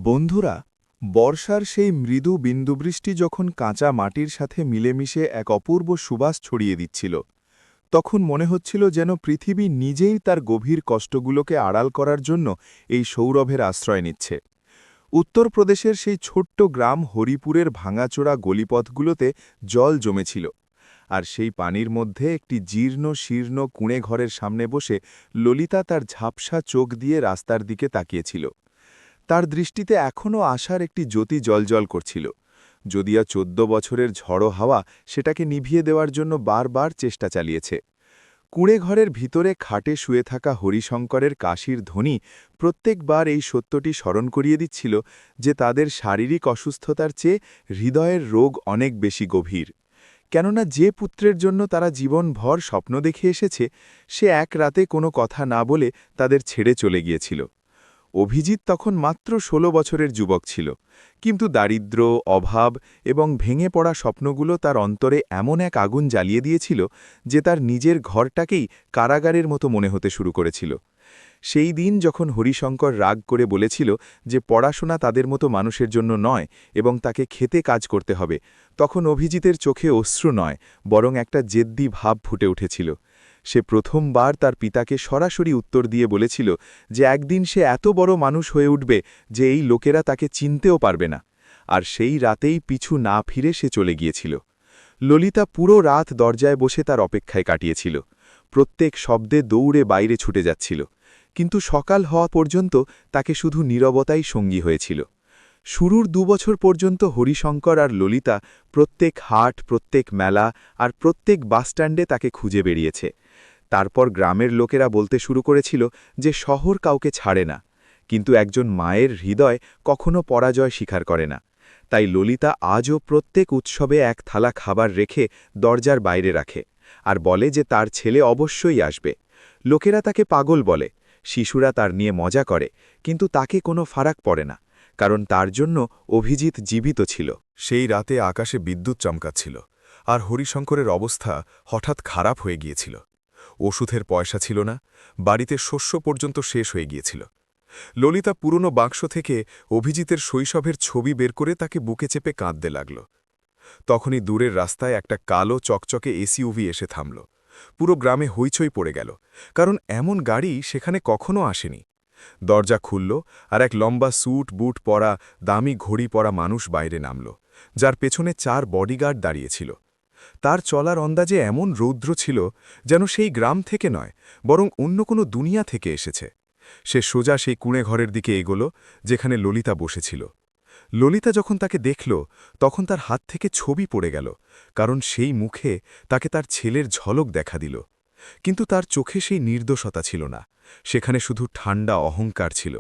বন্ধুরা, বর্ষার সেই মৃদু বিন্দুবৃষ্টি যখন কাঁচা মাটির সাথে মিলেমিশে এক অপূর্ব সুবাস ছড়িয়ে দিচ্ছিল, তখন মনে হচ্ছিল যেন পৃথিবী নিজেই তার গভীর কষ্টগুলোকে আড়াল করার জন্য এই সৌরভের আশ্রয় নিচ্ছে। উত্তরপ্রদেশের সেই ছোট্ট গ্রাম হরিপুরের ভাঙাচোরা গলিপথগুলোতে জল জমেছিল, আর সেই পানির মধ্যে একটি জীর্ণ শীর্ণ কুঁড়ে ঘরের সামনে বসে ললিতা তার ঝাপসা চোখ দিয়ে রাস্তার দিকে তাকিয়েছিল। তার দৃষ্টিতে এখনও আশার একটি জ্যোতি জ্বলজ্বল করছিল, যদিও ১৪ বছরের ঝড়ো হাওয়া সেটাকে নিভিয়ে দেওয়ার জন্য বারবার চেষ্টা চালিয়েছে। কুঁড়ে ঘরের ভিতরে খাটে শুয়ে থাকা হরিশঙ্করের কাশির ধ্বনি প্রত্যেকবার এই সত্যটি স্মরণ করিয়ে দিচ্ছিল যে তাদের শারীরিক অসুস্থতার চেয়ে হৃদয়ের রোগ অনেক বেশি গভীর। কেননা যে পুত্রের জন্য তারা জীবনভর স্বপ্ন দেখে এসেছে, সে এক রাতে কোনো কথা না বলে তাদের ছেড়ে চলে গিয়েছিল। অভিজিৎ তখন মাত্র ১৬ বছরের যুবক ছিল, কিন্তু দারিদ্র্য, অভাব এবং ভেঙে পড়া স্বপ্নগুলো তার অন্তরে এমন এক আগুন জ্বালিয়ে দিয়েছিল যে তার নিজের ঘরটাকেই কারাগারের মতো মনে হতে শুরু করেছিল। সেই দিন যখন হরিশঙ্কর রাগ করে বলেছিল যে পড়াশোনা তাদের মতো মানুষের জন্য নয় এবং তাকে খেতে কাজ করতে হবে, তখন অভিজিতের চোখে অশ্রু নয়, বরং একটা জেদ্দি ভাব ফুটে উঠেছিল। সে প্রথমবার তার পিতাকে সরাসরি উত্তর দিয়ে বলেছিল যে একদিন সে এত বড় মানুষ হয়ে উঠবে যে এই লোকেরা তাকে চিনতেও পারবে না। আর সেই রাতেই পিছু না ফিরে সে চলে গিয়েছিল। ললিতা পুরো রাত দরজায় বসে তার অপেক্ষায় কাটিয়েছিল। প্রত্যেক শব্দে দৌড়ে বাইরে ছুটে যাচ্ছিল, কিন্তু সকাল হওয়া পর্যন্ত তাকে শুধু নীরবতাই সঙ্গী হয়েছিল। শুরুর ২ বছর পর্যন্ত হরিশঙ্কর আর ললিতা প্রত্যেক হাট, প্রত্যেক মেলা আর প্রত্যেক বাসস্ট্যান্ডে তাকে খুঁজে বেরিয়েছে। তারপর গ্রামের লোকেরা বলতে শুরু করেছিল যে শহর কাউকে ছাড়ে না, কিন্তু একজন মায়ের হৃদয় কখনো পরাজয় স্বীকার করে না। তাই ললিতা আজও প্রত্যেক উৎসবে এক থালা খাবার রেখে দরজার বাইরে রাখে আর বলে যে তার ছেলে অবশ্যই আসবে। লোকেরা তাকে পাগল বলে, শিশুরা তার নিয়ে মজা করে, কিন্তু তাকে কোনো ফারাক পড়ে না, কারণ তার জন্য অভিজিৎ জীবিত ছিল। সেই রাতে আকাশে বিদ্যুৎ চমকাচ্ছিল, আর হরিশঙ্করের অবস্থা হঠাৎ খারাপ হয়ে গিয়েছিল। ওষুধের পয়সা ছিল না, বাড়িতে শস্য পর্যন্ত শেষ হয়ে গিয়েছিল। ললিতা পুরনো বাক্স থেকে অভিজিতের শৈশবের ছবি বের করে তাকে বুকে চেপে কাঁদতে লাগল। তখনই দূরের রাস্তায় একটা কালো চকচকে এসইউভি এসে থামল। পুরো গ্রামে হইচই পড়ে গেল, কারণ এমন গাড়ি সেখানে কখনো আসেনি। দরজা খুলল, আর এক লম্বা স্যুট বুট পরা, দামি ঘড়ি পরা মানুষ বাইরে নামল, যার পেছনে ৪ বডিগার্ড দাঁড়িয়েছিল। তার চলার অন্দাজে এমন রৌদ্র ছিল যেন সেই গ্রাম থেকে নয়, বরং অন্য কোনো দুনিয়া থেকে এসেছে। সে সোজা সেই কুঁড়ে ঘরের দিকে এগোল যেখানে ললিতা বসেছিল। ললিতা যখন তাকে দেখল, তখন তার হাত থেকে ছবি পড়ে গেল, কারণ সেই মুখে তাকে তার ছেলের ঝলক দেখা দিল। কিন্তু তার চোখে সেই নির্দোষতা ছিল না, সেখানে শুধু ঠান্ডা অহংকার ছিল।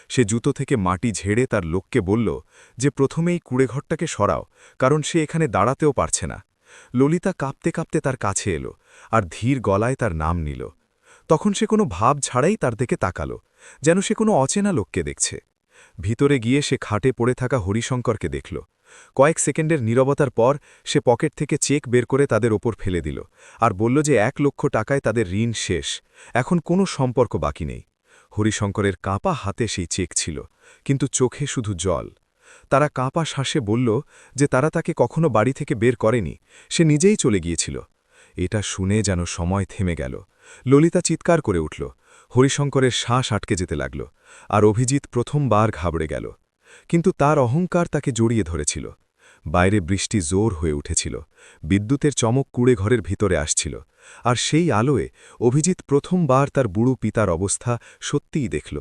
সে জুতো থেকে মাটি ঝেড়ে তার লোককে বলল যে প্রথমেই কুঁড়েঘরটাকে সরাও, কারণ সে এখানে দাঁড়াতেও পারছে না। ললিতা কাঁপতে কাঁপতে তার কাছে এলো আর ধীর গলায় তার নাম নিল। তখন সে কোনো ভাব ছাড়াই তার দিকে তাকালো, যেন সে কোনো অচেনা লোককে দেখছে। ভিতরে গিয়ে সে খাটে পড়ে থাকা হরিশঙ্করকে দেখল। কয়েক সেকেন্ডের নীরবতার পর সে পকেট থেকে চেক বের করে তাদের ওপর ফেলে দিল আর বলল যে ১ লক্ষ টাকায় তাদের ঋণ শেষ, এখন কোনো সম্পর্ক বাকি নেই। হরিশঙ্করের কাঁপা হাতে সেই চেক ছিল, কিন্তু চোখে শুধু জল। তারা কাঁপা শ্বাসে বলল যে তারা তাকে কখনো বাড়ি থেকে বের করেনি, সে নিজেই চলে গিয়েছিল। এটা শুনে যেন সময় থেমে গেল। ললিতা চিৎকার করে উঠল। হরিশঙ্করের শ্বাস আটকে যেতে লাগল, আর অভিজিৎ প্রথমবার ঘাবড়ে গেল। কিন্তু তার অহংকার তাকে জড়িয়ে ধরেছিল। বাইরে বৃষ্টি জোর হয়ে উঠেছিল, বিদ্যুতের চমক কুঁড়ে ঘরের ভিতরে আসছিল, আর সেই আলোয় অভিজিৎ প্রথমবার তার বুড়ো পিতার অবস্থা সত্যিই দেখল।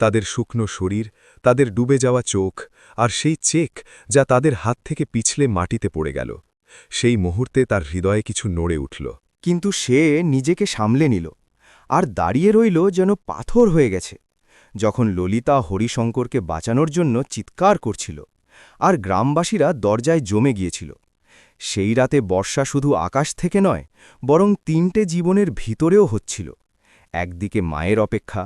তাদের শুকনো শরীর, তাদের ডুবে যাওয়া চোখ, আর সেই চেক যা তাদের হাত থেকে পিছলে মাটিতে পড়ে গেল। সেই মুহূর্তে তার হৃদয়ে কিছু নড়ে উঠল। কিন্তু সে নিজেকে সামলে নিল আর দাঁড়িয়ে রইল যেন পাথর হয়ে গেছে। যখন ললিতা হরিশঙ্করকে বাঁচানোর জন্য চিৎকার করছিল আর গ্রামবাসীরা দরজায় জমে গিয়েছিল, সেই রাতে বর্ষা শুধু আকাশ থেকে নয়, বরং ৩টে জীবনের ভিতরেও হচ্ছিল। একদিকে মায়ের অপেক্ষা,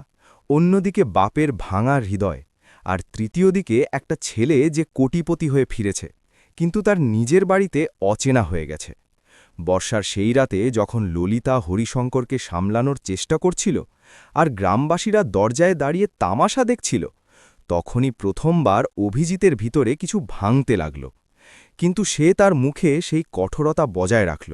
অন্যদিকে বাপের ভাঙা হৃদয়, আর তৃতীয় দিকে একটা ছেলে যে কোটিপতি হয়ে ফিরেছে, কিন্তু তার নিজের বাড়িতে অচেনা হয়ে গেছে। বর্ষার সেই রাতে যখন ললিতা হরিশঙ্করকে সামলানোর চেষ্টা করছিল আর গ্রামবাসীরা দরজায় দাঁড়িয়ে তামাশা দেখছিল, তখনই প্রথমবার অভিজিতের ভিতরে কিছু ভাঙতে লাগল। কিন্তু সে তার মুখে সেই কঠোরতা বজায় রাখল,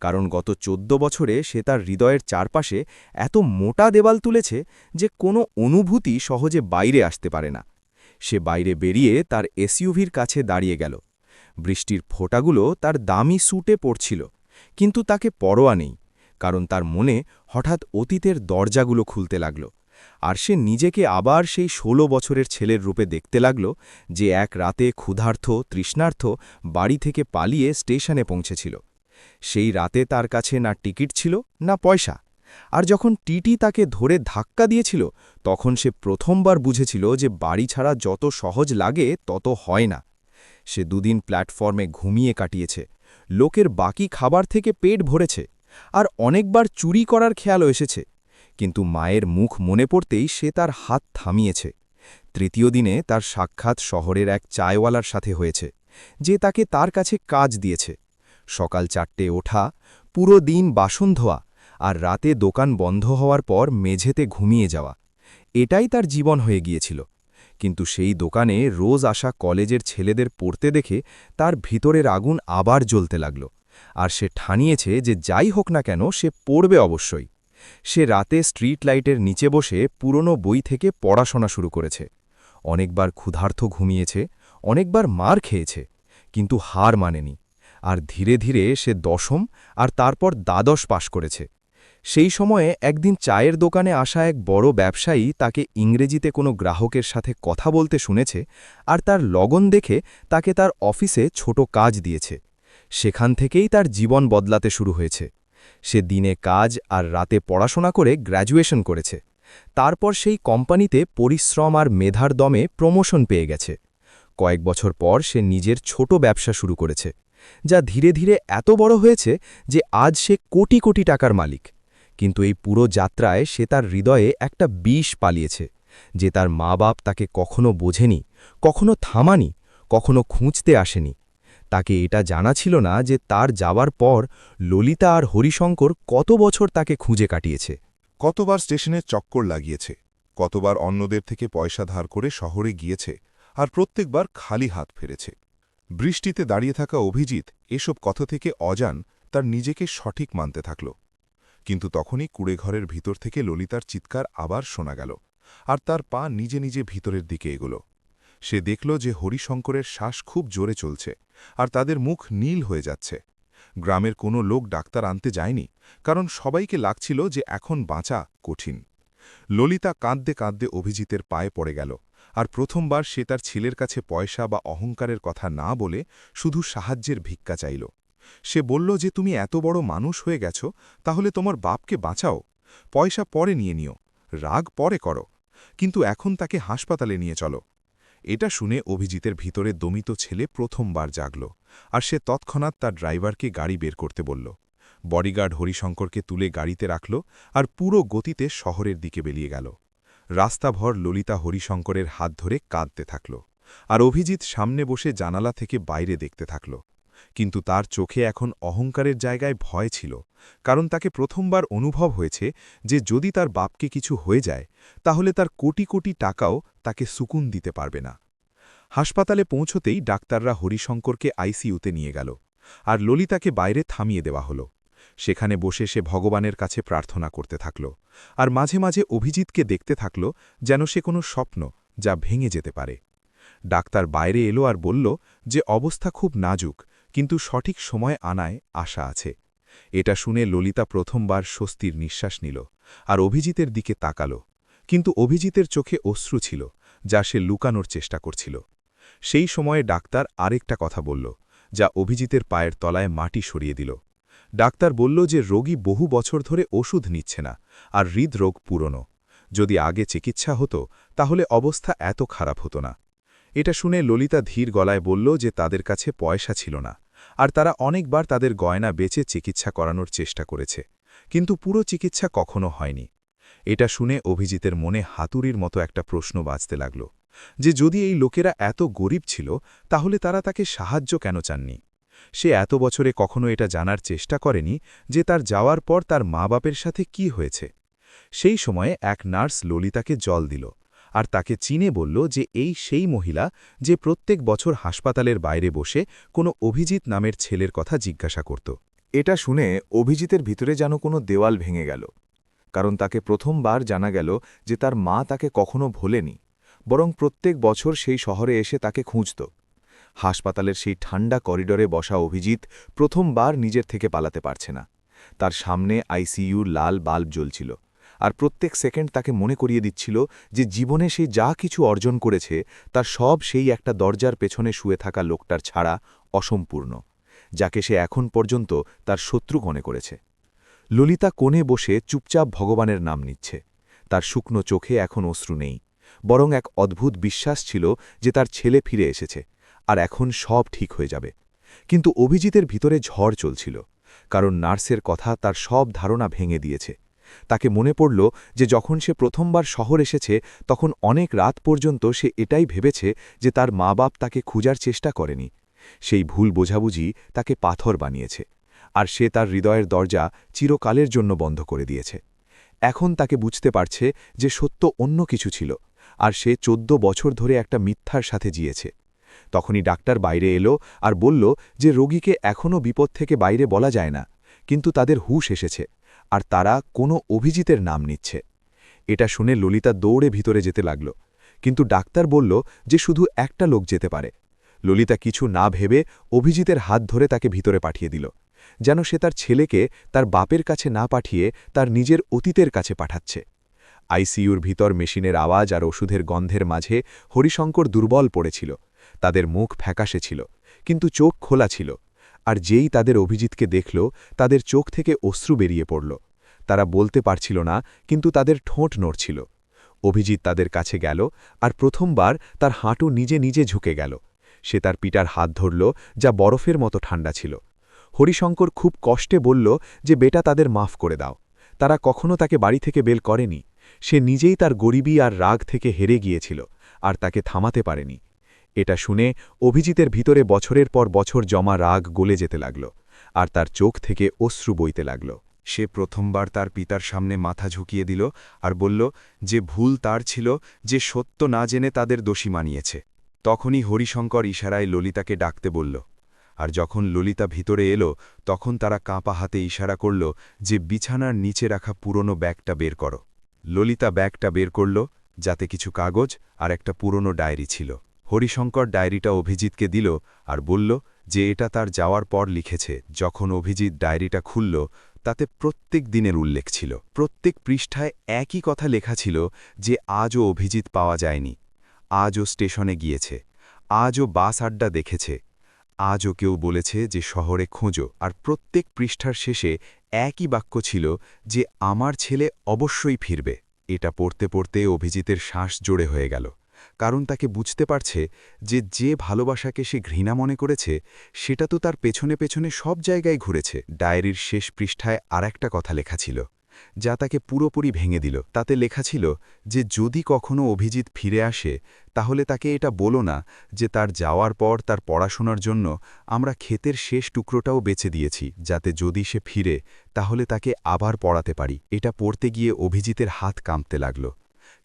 কারণ গত 14 বছরে সে তার হৃদয়ের চারপাশে এত মোটা দেওয়াল তুলেছে যে কোনো অনুভূতি সহজে বাইরে আসতে পারে না। সে বাইরে বেরিয়ে তার এসইউভির কাছে দাঁড়িয়ে গেল। বৃষ্টির ফোঁটাগুলো তার দামি স্যুটে পড়ছিল, কিন্তু তাকে পরোয়া নেই, কারণ তার মনে হঠাৎ অতীতের দরজাগুলো খুলতে লাগল। আর সে নিজেকে আবার সেই 16 বছরের ছেলের রূপে দেখতে লাগল, যে এক রাতে ক্ষুধার্ত তৃষ্ণার্থ বাড়ি থেকে পালিয়ে স্টেশনে পৌঁছেছিল। সেই রাতে তার কাছে না টিকিট ছিল না পয়সা, আর যখন টিটি তাকে ধরে ধাক্কা দিয়েছিল তখন সে প্রথমবার বুঝেছিল যে বাড়ি ছাড়া যত সহজ লাগে তত হয় না। সে দুদিন প্ল্যাটফর্মে ঘুমিয়ে কাটিয়েছে, লোকের বাকি খাবার থেকে পেট ভরেছে, আর অনেকবার চুরি করার খেয়ালও এসেছে, কিন্তু মায়ের মুখ মনে পড়তেই সে তার হাত থামিয়েছে। তৃতীয় দিনে তার সাক্ষাৎ শহরের এক চায়ওয়ালার সাথে হয়েছে, যে তাকে তার কাছে কাজ দিয়েছে। সকাল 4টে ওঠা, পুরো দিন বাসন ধোয়া, আর রাতে দোকান বন্ধ হওয়ার পর মেঝেতে ঘুমিয়ে যাওয়া, এটাই তার জীবন হয়ে গিয়েছিল। কিন্তু সেই দোকানে রোজ আসা কলেজের ছেলেদের পড়তে দেখে তার ভিতরের আগুন আবার জ্বলতে লাগল, আর সে ঠানিয়েছে যে যাই হোক না কেন সে পড়বে অবশ্যই। সে রাতে স্ট্রিট লাইটের নিচে বসে পুরনো বই থেকে পড়াশোনা শুরু করেছে। অনেকবার ক্ষুধার্ত ঘুমিয়েছে, অনেকবার মার খেয়েছে, কিন্তু হার মানেনি। আর ধীরে ধীরে সে 10ম আর তারপর দ্বাদশ পাশ করেছে। সেই সময়ে একদিন চায়ের দোকানে আসা এক বড় ব্যবসায়ী তাকে ইংরেজিতে কোনো গ্রাহকের সাথে কথা বলতে শুনেছে, আর তার লগন দেখে তাকে তার অফিসে ছোট কাজ দিয়েছে। সেখান থেকেই তার জীবন বদলাতে শুরু হয়েছে। সে দিনে কাজ আর রাতে পড়াশোনা করে গ্র্যাজুয়েশন করেছে। তারপর সেই কোম্পানিতে পরিশ্রম আর মেধার দমে প্রমোশন পেয়ে গেছে। কয়েক বছর পর সে নিজের ছোট ব্যবসা শুরু করেছে, যা ধীরে ধীরে এত বড় হয়েছে যে আজ সে কোটি কোটি টাকার মালিক। কিন্তু এই পুরো যাত্রায় সে তার হৃদয়ে একটা বিষ পালিয়েছে, যে তার মা বাপ তাকে কখনো বোঝেনি, কখনো থামানি, কখনো খুঁজতে আসেনি। তাকে এটা জানা ছিল না যে তার যাওয়ার পর ললিতা আর হরিশঙ্কর কত বছর তাকে খুঁজে কাটিয়েছে। কতবার স্টেশনে চক্কর লাগিয়েছে, কতবার অন্যদের থেকে পয়সা ধার করে শহরে গিয়েছে, আর প্রত্যেকবার খালি হাত ফেরেছে। বৃষ্টিতে দাঁড়িয়ে থাকা অভিজিৎ এসব কথা থেকে অজান তার নিজেকে সঠিক মানতে থাকল। কিন্তু তখনই কুড়েঘরের ভিতর থেকে ললিতার চিৎকার আবার শোনা গেল, আর তার পা নিজে নিজে ভিতরের দিকে এগোল। সে দেখল যে হরিশঙ্করের শ্বাস খুব জোরে চলছে, আর তাদের মুখ নীল হয়ে যাচ্ছে। গ্রামের কোনো লোক ডাক্তার আনতে যায়নি, কারণ সবাইকে লাগছিল যে এখন বাঁচা কঠিন। ললিতা কাঁদতে কাঁদতে অভিজিতের পায়ে পড়ে গেল, আর প্রথমবার সে তার ছেলের কাছে পয়সা বা অহংকারের কথা না বলে শুধু সাহায্যের ভিক্ষা চাইল। সে বলল যে তুমি এত বড় মানুষ হয়ে গেছ, তাহলে তোমার বাপকে বাঁচাও। পয়সা পরে নিয়ে নিও, রাগ পরে করো, কিন্তু এখন তাকে হাসপাতালে নিয়ে চলো। এটা শুনে অভিজিতের ভিতরে দমিত ছেলে প্রথমবার জাগল, আর সে তৎক্ষণাৎ তার ড্রাইভারকে গাড়ি বের করতে বলল। বডিগার্ড হরিশঙ্করকে তুলে গাড়িতে রাখল, আর পুরো গতিতে শহরের দিকে বেরিয়ে গেল। রাস্তাভর ললিতা হরিশঙ্করের হাত ধরে কাঁদতে থাকল, আর অভিজিৎ সামনে বসে জানালা থেকে বাইরে দেখতে থাকল। কিন্তু তার চোখে এখন অহংকারের জায়গায় ভয় ছিল, কারণ তাকে প্রথমবার অনুভব হয়েছে যে যদি তার বাপকে কিছু হয়ে যায় তাহলে তার কোটি কোটি টাকাও তাকে সুকুন দিতে পারবে না। হাসপাতালে পৌঁছতেই ডাক্তাররা হরিশঙ্করকে আইসিইউতে নিয়ে গেল, আর ললিতাকে বাইরে থামিয়ে দেওয়া হল। সেখানে বসে সে ভগবানের কাছে প্রার্থনা করতে থাকল, আর মাঝে মাঝে অভিজিৎকে দেখতে থাকল যেন সে কোনো স্বপ্ন যা ভেঙে যেতে পারে। ডাক্তার বাইরে এলো আর বলল যে অবস্থা খুব নাজুক, কিন্তু সঠিক সময় আনায় আশা আছে। এটা শুনে ললিতা প্রথমবার স্বস্তির নিঃশ্বাস নিল, আর অভিজিতের দিকে তাকাল। কিন্তু অভিজিতের চোখে অশ্রু ছিল, যা সে লুকানোর চেষ্টা করছিল। সেই সময়ে ডাক্তার আরেকটা কথা বলল, যা অভিজিতের পায়ের তলায় মাটি সরিয়ে দিল। ডাক্তার বলল যে রোগী বহু বছর ধরে ওষুধ নিচ্ছে না, আর হৃদরোগ পুরনো। যদি আগে চিকিৎসা হতো তাহলে অবস্থা এত খারাপ হতো না। এটা শুনে ললিতা ধীর গলায় বলল যে তাদের কাছে পয়সা ছিল না, আর তারা অনেকবার তাদের গয়না বেচে চিকিৎসা করানোর চেষ্টা করেছে, কিন্তু পুরো চিকিৎসা কখনো হয়নি। এটা শুনে অভিজিতের মনে হাতুড়ির মতো একটা প্রশ্ন বাজতে লাগল, যে যদি এই লোকেরা এত গরিব ছিল তাহলে তারা তাকে সাহায্য কেন চাননি। সে এত বছরে কখনো এটা জানার চেষ্টা করেনি যে তার যাওয়ার পর তার মা বাপের সাথে কি হয়েছে। সেই সময়ে এক নার্স ললিতাকে জল দিল, আর তাকে চিনে বলল যে এই সেই মহিলা যে প্রত্যেক বছর হাসপাতালের বাইরে বসে কোনো অভিজিৎ নামের ছেলের কথা জিজ্ঞাসা করত। এটা শুনে অভিজিতের ভিতরে যেন কোনো দেওয়াল ভেঙে গেল, কারণ তাকে প্রথমবার জানা গেল যে তার মা তাকে কখনো ভোলেনি, বরং প্রত্যেক বছর সেই শহরে এসে তাকে খুঁজত। হাসপাতালের সেই ঠান্ডা করিডরে বসা অভিজিৎ প্রথমবার নিজের থেকে পালাতে পারছে না। তার সামনে আইসিইউর লাল বাল্ব জ্বলছিল, আর প্রত্যেক সেকেন্ড তাকে মনে করিয়ে দিচ্ছিল যে জীবনে সে যা কিছু অর্জন করেছে তার সব সেই একটা দরজার পেছনে শুয়ে থাকা লোকটার ছাড়া অসম্পূর্ণ, যাকে সে এখন পর্যন্ত তার শত্রু মনে করেছে। ললিতা কোণে বসে চুপচাপ ভগবানের নাম নিচ্ছে। তার শুকনো চোখে এখন অশ্রু নেই, বরং এক অদ্ভুত বিশ্বাস ছিল যে তার ছেলে ফিরে এসেছে, আর এখন সব ঠিক হয়ে যাবে। কিন্তু অভিজিতের ভিতরে ঝড় চলছিল, কারণ নার্সের কথা তার সব ধারণা ভেঙে দিয়েছে। তাকে মনে পড়ল যে যখন সে প্রথমবার শহর এসেছে তখন অনেক রাত পর্যন্ত সে এটাই ভেবেছে যে তার মা বাপ তাকে খুঁজার চেষ্টা করেনি। সেই ভুল বোঝাবুঝি তাকে পাথর বানিয়েছে, আর সে তার হৃদয়ের দরজা চিরকালের জন্য বন্ধ করে দিয়েছে। এখন তাকে বুঝতে পারছে যে সত্য অন্য কিছু ছিল, আর সে 14 বছর ধরে একটা মিথ্যার সাথে জিয়েছে। তখনই ডাক্তার বাইরে এলো আর বলল যে রোগীকে এখনও বিপদ থেকে বাইরে বলা যায় না, কিন্তু তাদের হুঁশ এসেছে, আর তারা কোনো অভিজিতের নাম নিচ্ছে। এটা শুনে ললিতা দৌড়ে ভিতরে যেতে লাগল, কিন্তু ডাক্তার বলল যে শুধু একটা লোক যেতে পারে। ললিতা কিছু না ভেবে অভিজিতের হাত ধরে তাকে ভিতরে পাঠিয়ে দিল, যেন সে তার ছেলেকে তার বাপের কাছে না পাঠিয়ে তার নিজের অতীতের কাছে পাঠাচ্ছে। আইসিইউর ভিতর মেশিনের আওয়াজ আর ওষুধের গন্ধের মাঝে হরিশঙ্কর দুর্বল পড়েছিল। তাদের মুখ ফ্যাকাশে ছিল, কিন্তু চোখ খোলা ছিল, আর যেই তাদের অভিজিৎকে দেখল তাদের চোখ থেকে অশ্রু বেরিয়ে পড়ল। তারা বলতে পারছিল না, কিন্তু তাদের ঠোঁট নড়ছিল। অভিজিৎ তাদের কাছে গেল, আর প্রথমবার তার হাঁটু নিজে নিজে ঝুঁকে গেল। সে তার পিটার হাত ধরল, যা বরফের মতো ঠান্ডা ছিল। হরিশঙ্কর খুব কষ্টে বলল যে বেটা, তাদের মাফ করে দাও। তারা কখনো তাকে বাড়ি থেকে বের করেনি। সে নিজেই তার গরিবী আর রাগ থেকে হেরে গিয়েছিল, আর তাকে থামাতে পারেনি। এটা শুনে অভিজিতের ভিতরে বছরের পর বছর জমা রাগ গলে যেতে লাগল, আর তার চোখ থেকে অশ্রু বইতে লাগল। সে প্রথমবার তার পিতার সামনে মাথা ঝুঁকিয়ে দিল আর বলল যে ভুল তার ছিল, যে সত্য না জেনে তাদের দোষী মানিয়েছে। তখনই হরিশঙ্কর ইশারায় ললিতাকে ডাকতে বলল, আর যখন ললিতা ভিতরে এলো তখন তারা কাঁপা হাতে ইশারা করল যে বিছানার নিচে রাখা পুরনো ব্যাগটা বের করো। ললিতা ব্যাগটা বের করল, যাতে কিছু কাগজ আর একটা পুরনো ডায়েরি ছিল। হরিশঙ্কর ডায়েরিটা অভিজিৎকে দিল আর বলল যে এটা তার যাওয়ার পর লিখেছে। যখন অভিজিৎ ডায়েরিটা খুলল, তাতে প্রত্যেক দিনের উল্লেখ ছিল। প্রত্যেক পৃষ্ঠায় একই কথা লেখা ছিল যে আজও অভিজিৎ পাওয়া যায়নি, আজও স্টেশনে গিয়েছে, আজও বাস আড্ডা দেখেছে, আজও কেউ বলেছে যে শহরে খোঁজো। আর প্রত্যেক পৃষ্ঠার শেষে একই বাক্য ছিল যে আমার ছেলে অবশ্যই ফিরবে। এটা পড়তে পড়তে অভিজিতের শ্বাস জোরে হয়ে গেল, কারণ তাকে বুঝতে পারছে যে যে ভালোবাসাকে সে ঘৃণা মনে করেছে সেটা তো তার পেছনে পেছনে সব জায়গায় ঘুরেছে। ডায়েরির শেষ পৃষ্ঠায় আরেকটা কথা লেখা ছিল, যা তাকে পুরোপুরি ভেঙে দিল। তাতে লেখা ছিল যে যদি কখনো অভিজিৎ ফিরে আসে, তাহলে তাকে এটা বলো না যে তার যাওয়ার পর তার পড়াশোনার জন্য আমরা ক্ষেতের শেষ টুকরোটাও বেচে দিয়েছি, যাতে যদি সে ফিরে তাহলে তাকে আবার পড়াতে পারি। এটা পড়তে গিয়ে অভিজিতের হাত কাঁপতে লাগল,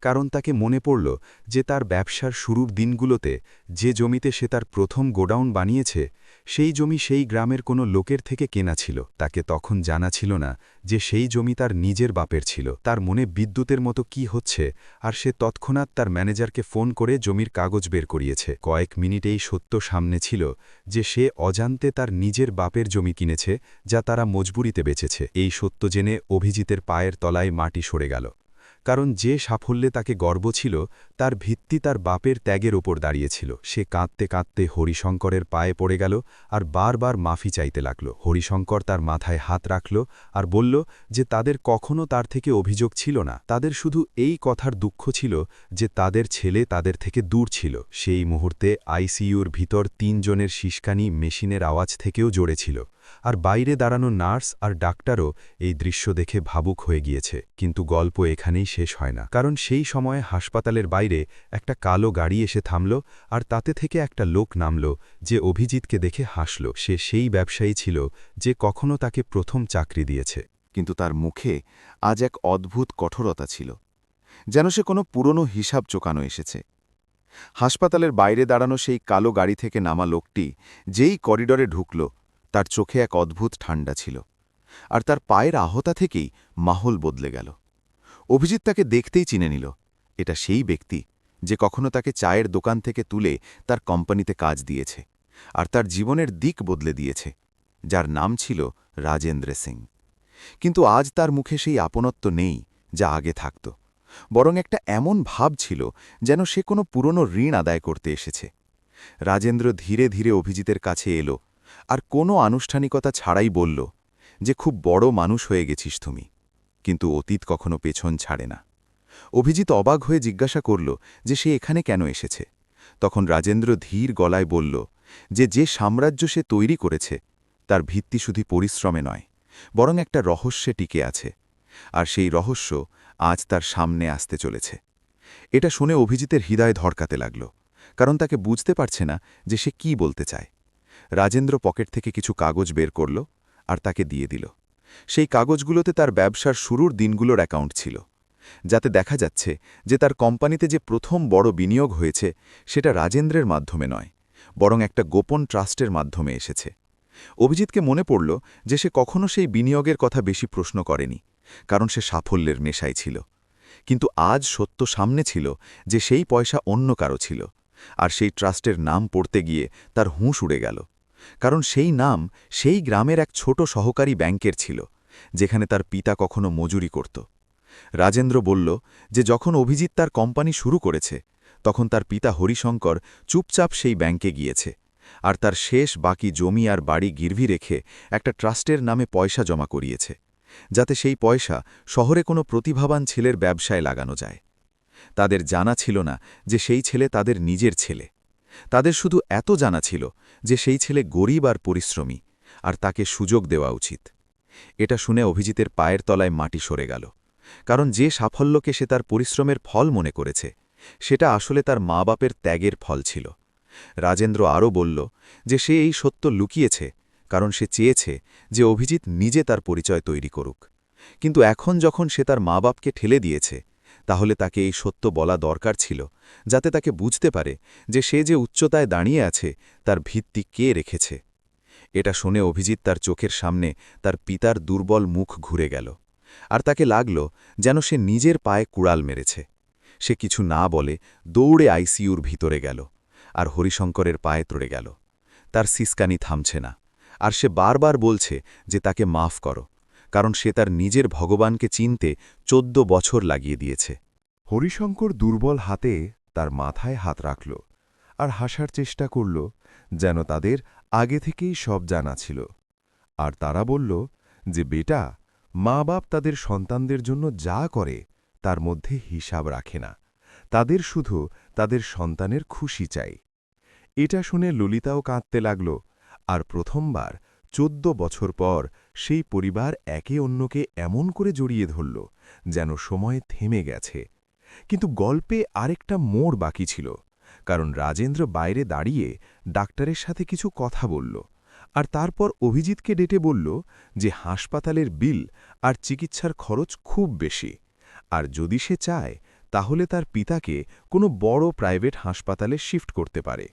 কারণ তাকে মনে পড়ল যে তার ব্যবসার শুরুর দিনগুলোতে যে জমিতে সে তার প্রথম গোডাউন বানিয়েছে, সেই জমি সেই গ্রামের কোনো লোকের থেকে কেনা ছিল। তাকে তখন জানা ছিল না যে সেই জমি তার নিজের বাপের ছিল। তার মনে বিদ্যুতের মতো কি হচ্ছে, আর সে তৎক্ষণাৎ তার ম্যানেজারকে ফোন করে জমির কাগজ বের করিয়েছে। কয়েক মিনিটেই সত্য সামনে ছিল যে সে অজান্তে তার নিজের বাপের জমি কিনেছে, যা তারা মজবুরিতে বেচেছে। এই সত্য জেনে অভিজিতের পায়ের তলায় মাটি সরে গেল, কারণ যে সাফল্যে তাকে গর্ব ছিল তার ভিত্তি তার বাপের ত্যাগের ওপর দাঁড়িয়েছিল। সে কাঁদতে কাঁদতে হরিশঙ্করের পায়ে পড়ে গেল আর বারবার মাফি চাইতে লাগল। হরিশঙ্কর তার মাথায় হাত রাখল আর বলল যে তাদের কখনো তার থেকে অভিযোগ ছিল না, তাদের শুধু এই কথার দুঃখ ছিল যে তাদের ছেলে তাদের থেকে দূর ছিল। সেই মুহূর্তে আইসিইউর ভিতর 3 জনের শিসকানি মেশিনের আওয়াজ থেকেও জোরে ছিল, আর বাইরে দাঁড়ানো নার্স আর ডাক্তারও এই দৃশ্য দেখে ভাবুক হয়ে গিয়েছে। কিন্তু গল্প এখানেই শেষ হয় না, কারণ সেই সময়ে হাসপাতালের বাইরে একটা কালো গাড়ি এসে থামল, আর তাতে থেকে একটা লোক নামল যে অভিজিৎকে দেখে হাসল। সে সেই ব্যবসায়ী ছিল যে কখনো তাকে প্রথম চাকরি দিয়েছে। কিন্তু তার মুখে আজ এক অদ্ভুত কঠোরতা ছিল, যেন সে কোনো পুরনো হিসাব চোকানো এসেছে। হাসপাতালের বাইরে দাঁড়ানো সেই কালো গাড়ি থেকে নামা লোকটি যেই করিডরে ঢুকল, তার চোখে এক অদ্ভুত ঠান্ডা ছিল, আর তার পায়ের আহতা থেকেই মাহল বদলে গেল। অভিজিৎ তাকে দেখতেই চিনে নিল। এটা সেই ব্যক্তি যে কখনো তাকে চায়ের দোকান থেকে তুলে তার কোম্পানিতে কাজ দিয়েছে, আর তার জীবনের দিক বদলে দিয়েছে, যার নাম ছিল রাজেন্দ্র সিং। কিন্তু আজ তার মুখে সেই আপনত্ব নেই যা আগে থাকত, বরং একটা এমন ভাব ছিল যেন সে কোনো পুরনো ঋণ আদায় করতে এসেছে। রাজেন্দ্র ধীরে ধীরে অভিজিতের কাছে এলো, আর কোনো আনুষ্ঠানিকতা ছাড়াই বলল যে খুব বড় মানুষ হয়ে গেছিস তুমি, কিন্তু অতীত কখনো পেছন ছাড়ে না। অভিজিৎ অবাক হয়ে জিজ্ঞাসা করল যে সে এখানে কেন এসেছে। তখন রাজেন্দ্র ধীর গলায় বলল যে সাম্রাজ্য সে তৈরি করেছে তার ভিত্তি শুধু পরিশ্রমে নয়, বরং একটা রহস্যে টিকে আছে, আর সেই রহস্য আজ তার সামনে আসতে চলেছে। এটা শুনে অভিজিতের হৃদয় ধড়কাতে লাগল, কারণ তাকে বুঝতে পারছে না যে সে কি বলতে চায়। রাজেন্দ্র পকেট থেকে কিছু কাগজ বের করল আর তাকে দিয়ে দিল। সেই কাগজগুলোতে তার ব্যবসার শুরুর দিনগুলোর অ্যাকাউন্ট ছিল, যাতে দেখা যাচ্ছে যে তার কোম্পানিতে যে প্রথম বড় বিনিয়োগ হয়েছে সেটা রাজেন্দ্রের মাধ্যমে নয়, বরং একটা গোপন ট্রাস্টের মাধ্যমে এসেছে। অভিজিৎকে মনে পড়ল যে সে কখনো সেই বিনিয়োগের কথা বেশি প্রশ্ন করেনি, কারণ সে সাফল্যের নেশায় ছিল। কিন্তু আজ সত্য সামনে ছিল যে সেই পয়সা অন্য কারো ছিল, আর সেই ট্রাস্টের নাম পড়তে গিয়ে তার হুঁশ উড়ে গেল, কারণ সেই নাম সেই গ্রামের এক ছোট সহকারী ব্যাংকের ছিল, যেখানে তার পিতা কখনো মজুরি করত। রাজেন্দ্র বলল যে যখন অভিজিৎ তার কোম্পানি শুরু করেছে তখন তার পিতা হরিশঙ্কর চুপচাপ সেই ব্যাংকে গিয়েছে, আর তার শেষ বাকি জমি আর বাড়ি গিরভি রেখে একটা ট্রাস্টের নামে পয়সা জমা করিয়েছে, যাতে সেই পয়সা শহরে কোনো প্রতিভাবান ছেলের ব্যবসায় লাগানো যায়। তাদের জানা ছিল না যে সেই ছেলে তাদের নিজের ছেলে। তাদের শুধু এত জানা ছিল যে সেই ছেলে গরিব আর পরিশ্রমী, আর তাকে সুযোগ দেওয়া উচিত। এটা শুনে অভিজিতের পায়ের তলায় মাটি সরে গেল, কারণ যে সাফল্যকে সে তার পরিশ্রমের ফল মনে করেছে সেটা আসলে তার মা বাপের ত্যাগের ফল ছিল। রাজেন্দ্র আরও বলল যে সে এই সত্য লুকিয়েছে কারণ সে চেয়েছে যে অভিজিৎ নিজে তার পরিচয় তৈরি করুক, কিন্তু এখন যখন সে তার মা বাপকে ঠেলে দিয়েছে তাহলে তাকে এই সত্য বলা দরকার ছিল, যাতে তাকে বুঝতে পারে যে সে যে উচ্চতায় দাঁড়িয়ে আছে তার ভিত্তি কে রেখেছে। এটা শুনে অভিজিৎ তার চোখের সামনে তার পিতার দুর্বল মুখ ঘুরে গেল, আর তাকে লাগল যেন সে নিজের পায়ে কুড়াল মেরেছে। সে কিছু না বলে দৌড়ে আইসিইউর ভিতরে গেল, আর হরিশঙ্করের পায়ে পড়ে গেল। তার সিসকানি থামছে না, আর সে বারবার বলছে যে তাকে মাফ করো, কারণ সে তার নিজের ভগবানকে চিনতে 14 বছর লাগিয়ে দিয়েছে। হরিশঙ্কর দুর্বল হাতে তার মাথায় হাত রাখল আর হাসার চেষ্টা করল, যেন তাদের আগে থেকেই সব জানা ছিল। আর তারা বলল যে বেটা, মা বাপ তাদের সন্তানদের জন্য যা করে তার মধ্যে হিসাব রাখে না, তাদের শুধু তাদের সন্তানের খুশি চাই। এটা শুনে ললিতাও কাঁদতে লাগল, আর প্রথমবার 14 বছর পর সেই পরিবার একে অন্যকে এমন করে জড়িয়ে ধরল যেন সময় থেমে গেছে। কিন্তু গল্পে আরেকটা মোড় বাকি ছিল, কারণ রাজেন্দ্র বাইরে দাঁড়িয়ে ডাক্তারের সাথে কিছু কথা বলল, আর তারপর অভিজিৎকে ডেটে বলল যে হাসপাতালের বিল আর চিকিৎসার খরচ খুব বেশি, আর যদি সে চায় তাহলে তার পিতাকে কোনো বড় প্রাইভেট হাসপাতালে শিফট করতে পারে।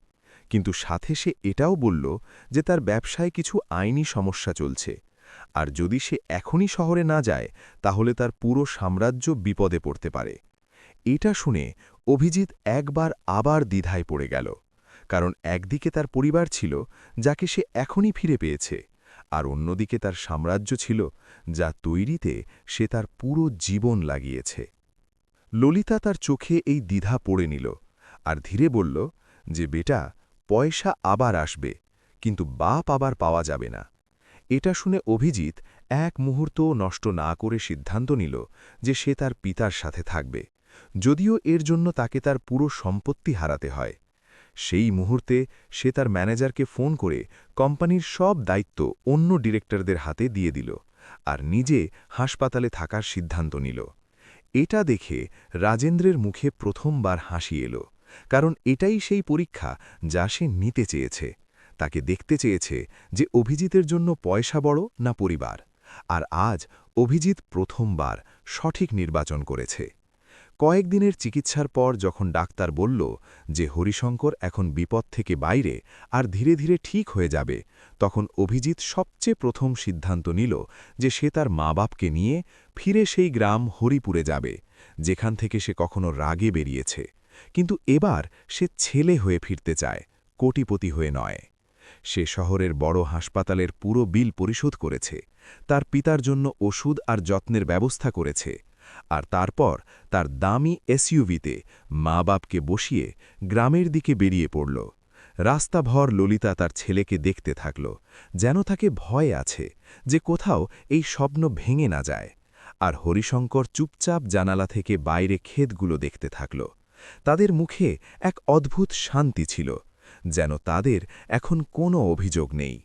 কিন্তু সাথে সে এটাও বলল যে তার ব্যবসায় কিছু আইনি সমস্যা চলছে, আর যদি সে এখনই শহরে না যায় তাহলে তার পুরো সাম্রাজ্য বিপদে পড়তে পারে। এটা শুনে অভিজিৎ একবার আবার দ্বিধায় পড়ে গেল, কারণ একদিকে তার পরিবার ছিল যাকে সে এখনই ফিরে পেয়েছে, আর অন্যদিকে তার সাম্রাজ্য ছিল যা তৈরিতে সে তার পুরো জীবন লাগিয়েছে। ললিতা তার চোখে এই দ্বিধা পড়ে নিল, আর ধীরে বলল যে বেটা, পয়সা আবার আসবে, কিন্তু বাপ আবার পাওয়া যাবে না। এটা শুনে অভিজিৎ এক মুহূর্তও নষ্ট না করে সিদ্ধান্ত নিল যে সে তার পিতার সাথে থাকবে, যদিও এর জন্য তাকে তার পুরো সম্পত্তি হারাতে হয়। সেই মুহূর্তে সে তার ম্যানেজারকে ফোন করে কোম্পানির সব দায়িত্ব অন্য ডিরেক্টরদের হাতে দিয়ে দিল, আর নিজে হাসপাতালে থাকার সিদ্ধান্ত নিল। এটা দেখে রাজেন্দ্রের মুখে প্রথমবার হাসি এলো, কারণ এটাই সেই পরীক্ষা যা সে নিতে চেয়েছে। তাকে দেখতে চেয়েছে যে অভিজিতের জন্য পয়সা বড় না পরিবার, আর আজ অভিজিৎ প্রথমবার সঠিক নির্বাচন করেছে। কয়েকদিনের চিকিৎসার পর যখন ডাক্তার বলল যে হরিশঙ্কর এখন বিপদ থেকে বাইরে আর ধীরে ধীরে ঠিক হয়ে যাবে, তখন অভিজিৎ সবচেয়ে প্রথম সিদ্ধান্ত নিল যে সে তার মা বাপকে নিয়ে ফিরে সেই গ্রাম হরিপুরে যাবে, যেখান থেকে সে কখনো রাগে বেরিয়েছে। কিন্তু এবার সে ছেলে হয়ে ফিরতে চায়, কোটিপতি হয়ে নয়। সে শহরের বড় হাসপাতালের পুরো বিল পরিশোধ করেছে, তার পিতার জন্য ওষুধ আর যত্নের ব্যবস্থা করেছে, আর তারপর তার দামি এসইউভিতে মা বাপকে বসিয়ে গ্রামের দিকে বেরিয়ে পড়ল। রাস্তাভর ললিতা তার ছেলেকে দেখতে থাকল, যেন তাকে ভয় আছে যে কোথাও এই স্বপ্ন ভেঙে না যায়। আর হরিশঙ্কর চুপচাপ জানালা থেকে বাইরে ক্ষেতগুলো দেখতে থাকল। তাদের মুখে এক অদ্ভুত শান্তি ছিল, যেন তাদের এখন কোনো অভিযোগ নেই।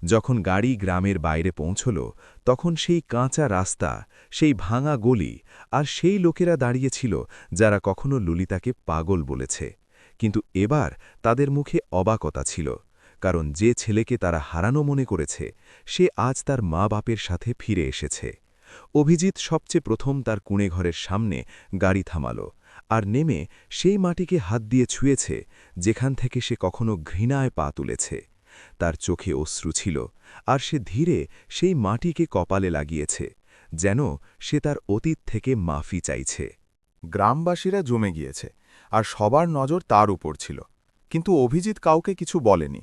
যখন গাড়ি গ্রামের বাইরে পৌঁছল, তখন সেই কাঁচা রাস্তা, সেই ভাঙা গলি আর সেই লোকেরা দাঁড়িয়েছিল যারা কখনো ললিতাকে পাগল বলেছে। কিন্তু এবার তাদের মুখে অবাকতা ছিল, কারণ যে ছেলেকে তারা হারানো মনে করেছে সে আজ তার মা বাপের সাথে ফিরে এসেছে। অভিজিৎ সবচেয়ে প্রথম তার কুঁড়েঘরের সামনে গাড়ি থামাল আর নেমে সেই মাটিকে হাত দিয়ে ছুঁয়েছে যেখান থেকে সে কখনো ঘৃণায় পা তুলেছে। তার চোখে অশ্রু ছিল, আর সে ধীরে সেই মাটিকে কপালে লাগিয়েছে, যেন সে তার অতীত থেকে মাফি চাইছে। গ্রামবাসীরা জমে গিয়েছে, আর সবার নজর তার উপর ছিল। কিন্তু অভিজিৎ কাউকে কিছু বলেনি।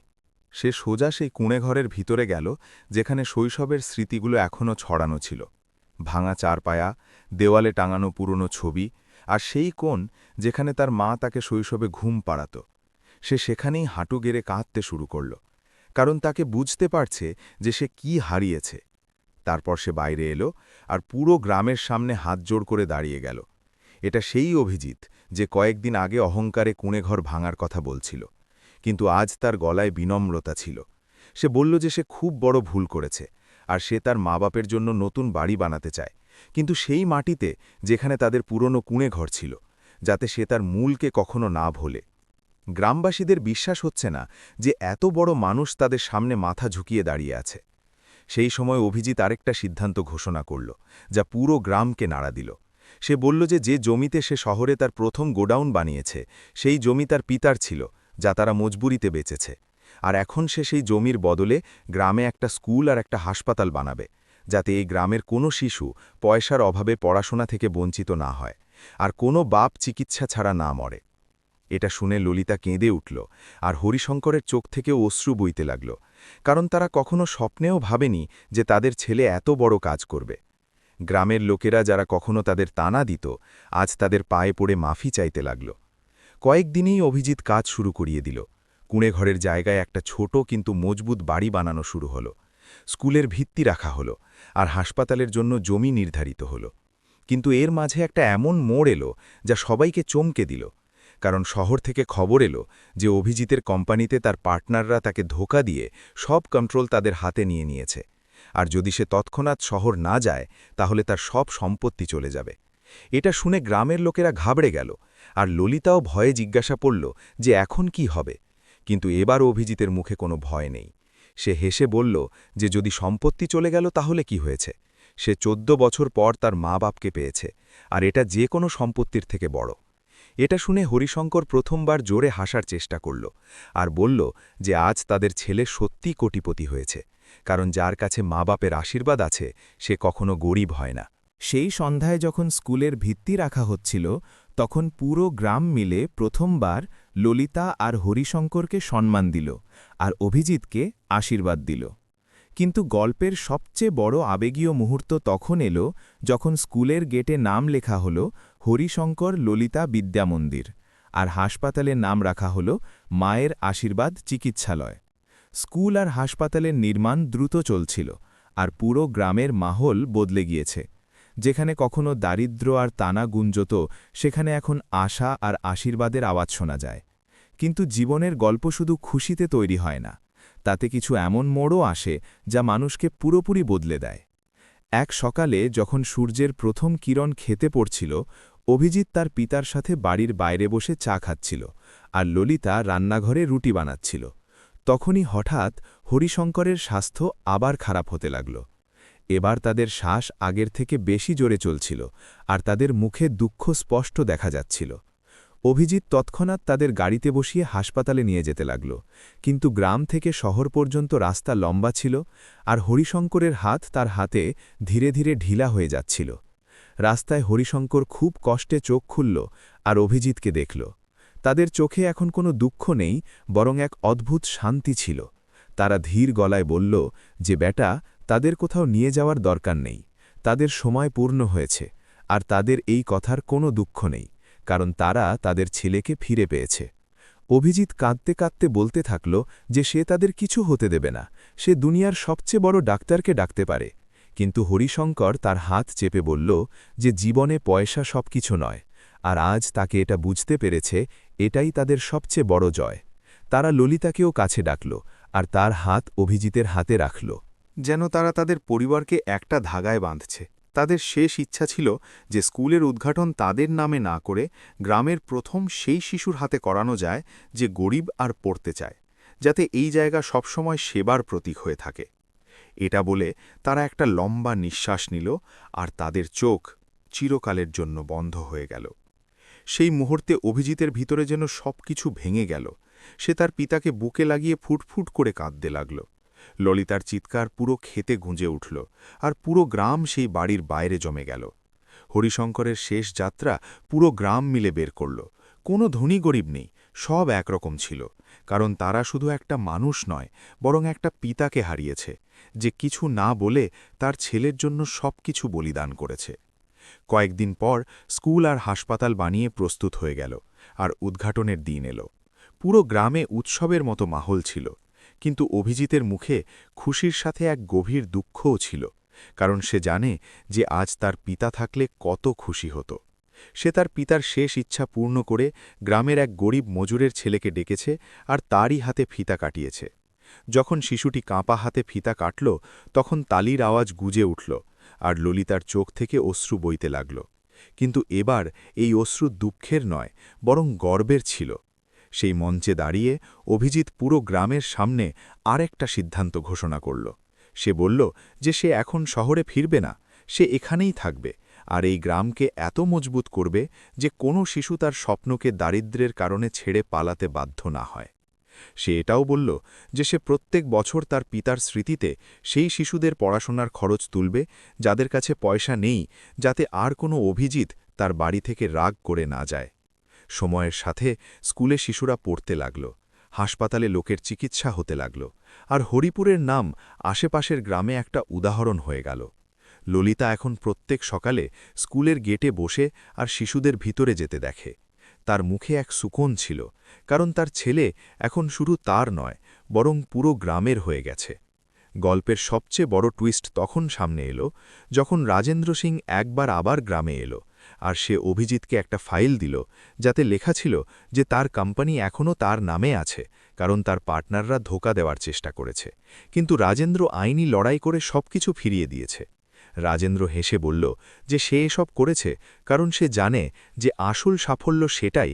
সে সোজা সেই কুঁড়েঘরের ভিতরে গেল, যেখানে শৈশবের স্মৃতিগুলো এখনও ছড়ানো ছিল। ভাঙা চারপায়া, দেওয়ালে টাঙানো পুরনো ছবি, আর সেই কোণ যেখানে তার মা তাকে শৈশবে ঘুম পাড়াত। সে সেখানেই হাঁটু গেড়ে কাঁদতে শুরু করল, কারণ তাকে বুঝতে পারছে যে সে কি হারিয়েছে। তারপর সে বাইরে এলো আর পুরো গ্রামের সামনে হাত জোড় করে দাঁড়িয়ে গেল। এটা সেই অভিজিৎ যে কয়েকদিন আগে অহংকারে কুঁড়েঘর ভাঙার কথা বলছিল, কিন্তু আজ তার গলায় বিনম্রতা ছিল। সে বলল যে সে খুব বড় ভুল করেছে, আর সে তার মা বাপের জন্য নতুন বাড়ি বানাতে চায়, কিন্তু সেই মাটিতে যেখানে তাদের পুরনো কুঁড়েঘর ছিল, যাতে সে তার মূলকে কখনো না ভোলে। গ্রামবাসীদের বিশ্বাস হচ্ছে না যে এত বড় মানুষ তাদের সামনে মাথা ঝুঁকিয়ে দাঁড়িয়ে আছে। সেই সময় অভিজিৎ আরেকটা সিদ্ধান্ত ঘোষণা করল, যা পুরো গ্রামকে নাড়া দিল। সে বলল যে জমিতে সে শহরে তার প্রথম গোডাউন বানিয়েছে, সেই জমি তার পিতার ছিল, যা তারা মজবুরিতে বেচেছে। আর এখন সে সেই জমির বদলে গ্রামে একটা স্কুল আর একটা হাসপাতাল বানাবে, যাতে এই গ্রামের কোনো শিশু পয়সার অভাবে পড়াশোনা থেকে বঞ্চিত না হয়, আর কোনো বাপ চিকিৎসা ছাড়া না মরে। এটা শুনে ললিতা কেঁদে উঠল, আর হরিশঙ্করের চোখ থেকে অশ্রু বইতে লাগল, কারণ তারা কখনো স্বপ্নেও ভাবেনি যে তাদের ছেলে এত বড় কাজ করবে। গ্রামের লোকেরা যারা কখনো তাদের তানা দিত, আজ তাদের পায়ে পড়ে মাফি চাইতে লাগল। কয়েকদিনেই অভিজিৎ কাজ শুরু করিয়ে দিল। কুঁড়েঘরের জায়গায় একটা ছোট কিন্তু মজবুত বাড়ি বানানো শুরু হলো, স্কুলের ভিত্তি রাখা হলো, আর হাসপাতালের জন্য জমি নির্ধারিত হলো। কিন্তু এর মাঝে একটা এমন মোড় এলো যা সবাইকে চমকে দিল, কারণ শহর থেকে খবর এলো যে অভিজিতের কোম্পানিতে তার পার্টনাররা তাকে ধোঁকা দিয়ে সব কন্ট্রোল তাদের হাতে নিয়ে নিয়েছে, আর যদি সে তৎক্ষণাৎ শহর না যায় তাহলে তার সব সম্পত্তি চলে যাবে। এটা শুনে গ্রামের লোকেরা ঘাবড়ে গেল, আর ললিতাও ভয়ে জিজ্ঞাসা করল যে এখন কি হবে। কিন্তু এবার অভিজিতের মুখে কোনো ভয় নেই। সে হেসে বলল যে যদি সম্পত্তি চলে গেল তাহলে কি হয়েছে, সে 14 বছর পর তার মা বাপকে পেয়েছে, আর এটা যে কোনো সম্পত্তির থেকে বড়। এটা শুনে হরিশঙ্কর প্রথমবার জোরে হাসার চেষ্টা করল, আর বলল যে আজ তাদের ছেলে সত্যি কোটিপতি হয়েছে, কারণ যার কাছে মা বাপের আশীর্বাদ আছে সে কখনো গরিব হয় না। সেই সন্ধ্যায় যখন স্কুলের ভিত্তি রাখা হচ্ছিল, তখন পুরো গ্রাম মিলে প্রথমবার ললিতা আর হরিশঙ্করকে সম্মান দিল, আর অভিজিৎকে আশীর্বাদ দিল। কিন্তু গল্পের সবচেয়ে বড় আবেগীয় মুহূর্ত তখন এলো যখন স্কুলের গেটে নাম লেখা হল হরিশঙ্কর ললিতা বিদ্যা মন্দির, আর হাসপাতালের নাম রাখা হল মায়ের আশীর্বাদ চিকিৎসালয়। স্কুল আর হাসপাতালের নির্মাণ দ্রুত চলছিল, আর পুরো গ্রামের মাহল বদলে গিয়েছে। যেখানে কখনো দারিদ্র্য আর তানা গুঞ্জত, সেখানে এখন আশা আর আশীর্বাদের আওয়াজ শোনা যায়। কিন্তু জীবনের গল্প শুধু খুশিতে তৈরি হয় না, তাতে কিছু এমন মোড়ও আসে যা মানুষকে পুরোপুরি বদলে দেয়। এক সকালে যখন সূর্যের প্রথম কিরণ খেতে পড়ছিল, অভিজিৎ তার পিতার সাথে বাড়ির বাইরে বসে চা খাচ্ছিল, আর ললিতা রান্নাঘরে রুটি বানাচ্ছিল। তখনই হঠাৎ হরিশঙ্করের স্বাস্থ্য আবার খারাপ হতে লাগল। এবার তাদের শ্বাস আগের থেকে বেশি জোরে চলছিল আর তাদের মুখে দুঃখ স্পষ্ট দেখা যাচ্ছিল। অভিজিৎ তৎক্ষণাৎ তাদের গাড়িতে বসিয়ে হাসপাতালে নিয়ে যেতে লাগল, কিন্তু গ্রাম থেকে শহর পর্যন্ত রাস্তা লম্বা ছিল আর হরিশঙ্করের হাত তার হাতে ধীরে ধীরে ঢিলা হয়ে যাচ্ছিল। রাস্তায় হরিশঙ্কর খুব কষ্টে চোখ খুলল আর অভিজিৎকে দেখল। তাদের চোখে এখন কোনো দুঃখ নেই, বরং এক অদ্ভুত শান্তি ছিল। তারা ধীর গলায় বলল যে বেটা, তাদের কোথাও নিয়ে যাওয়ার দরকার নেই, তাদের সময় পূর্ণ হয়েছে আর তাদের এই কথার কোনো দুঃখ নেই, কারণ তারা তাদের ছেলেকে ফিরে পেয়েছে। অভিজিৎ কাঁদতে কাঁদতে বলতে থাকল যে সে তাদের কিছু হতে দেবে না, সে দুনিয়ার সবচেয়ে বড় ডাক্তারকে ডাকতে পারে। কিন্তু হরিশঙ্কর তার হাত চেপে বলল যে জীবনে পয়সা সবকিছু নয়, আর আজ তাকে এটা বুঝতে পেরেছে, এটাই তাদের সবচেয়ে বড় জয়। তারা ললিতাকেও কাছে ডাকল আর তার হাত অভিজিতের হাতে রাখল, যেন তারা তাদের পরিবারকে একটা ধাগায় বাঁধছে। তাদের শেষ ইচ্ছা ছিল যে স্কুলের উদ্ঘাটন তাদের নামে না করে গ্রামের প্রথম সেই শিশুর হাতে করানো যায় যে গরিব আর পড়তে চায়, যাতে এই জায়গা সবসময় সেবার প্রতীক হয়ে থাকে। এটা বলে তারা একটা লম্বা নিঃশ্বাস নিল আর তাদের চোখ চিরকালের জন্য বন্ধ হয়ে গেল। সেই মুহূর্তে অভিজিতের ভিতরে যেন সবকিছু ভেঙে গেল। সে তার পিতাকে বুকে লাগিয়ে ফুটফুট করে কাঁদতে লাগল। ললিতার চিৎকার পুরো ক্ষেতে গুঁজে উঠল আর পুরো গ্রাম সেই বাড়ির বাইরে জমে গেল। হরিশঙ্করের শেষ যাত্রা পুরো গ্রাম মিলে বের করল। কোনো ধনী গরিব নেই, সব একরকম ছিল, কারণ তারা শুধু একটা মানুষ নয়, বরং একটা পিতাকে হারিয়েছে, যে কিছু না বলে তার ছেলের জন্য সবকিছু বলিদান করেছে। কয়েকদিন পর স্কুল আর হাসপাতাল বানিয়ে প্রস্তুত হয়ে গেল, আর উদ্ঘাটনের দিন এলো। পুরো গ্রামে উৎসবের মতো মাহল ছিল, কিন্তু অভিজিতের মুখে খুশির সাথে এক গভীর দুঃখও ছিল, কারণ সে জানে যে আজ তার পিতা থাকলে কত খুশি হতো। সে তার পিতার শেষ ইচ্ছা পূর্ণ করে গ্রামের এক গরিব মজুরের ছেলেকে ডেকেছে আর তারই হাতে ফিতা কাটিয়েছে। যখন শিশুটি কাঁপা হাতে ফিতা কাটল, তখন তালির আওয়াজ গুজে উঠল আর ললিতার চোখ থেকে অশ্রু বইতে লাগল। কিন্তু এবার এই অশ্রু দুঃখের নয়, বরং গর্বের ছিল। সেই মঞ্চে দাঁড়িয়ে অভিজিৎ পুরো গ্রামের সামনে আরেকটা সিদ্ধান্ত ঘোষণা করল। সে বলল যে সে এখন শহরে ফিরবে না, সে এখানেই থাকবে আর এই গ্রামকে এত মজবুত করবে যে কোনো শিশু তার স্বপ্নকে দারিদ্র্যের কারণে ছেড়ে পালাতে বাধ্য না হয়। সে এটাও বলল যে সে প্রত্যেক বছর তার পিতার স্মৃতিতে সেই শিশুদের পড়াশোনার খরচ তুলবে যাদের কাছে পয়সা নেই, যাতে আর কোনো অভিজিৎ তার বাড়ি থেকে রাগ করে না যায়। সময়ের সাথে স্কুলে শিশুরা পড়তে লাগল, হাসপাতালে লোকের চিকিৎসা হতে লাগল, আর হরিপুরের নাম আশেপাশের গ্রামে একটা উদাহরণ হয়ে গেল। ললিতা এখন প্রত্যেক সকালে স্কুলের গেটে বসে আর শিশুদের ভিতরে যেতে দেখে। তার মুখে এক সুকোন ছিল, কারণ তার ছেলে এখন শুধু তার নয়, বরং পুরো গ্রামের হয়ে গেছে। গল্পের সবচেয়ে বড় টুইস্ট তখন সামনে এলো যখন রাজেন্দ্র সিং একবার আবার গ্রামে এলো, আর সে অভিজিৎকে একটা ফাইল দিল যাতে লেখা ছিল যে তার কোম্পানি এখনও তার নামে আছে, কারণ তার পার্টনাররা ধোঁকা দেওয়ার চেষ্টা করেছে, কিন্তু রাজেন্দ্র আইনি লড়াই করে সবকিছু ফিরিয়ে দিয়েছে। রাজেন্দ্র হেসে বলল যে সে এসব করেছে কারণ সে জানে যে আসল সাফল্য সেটাই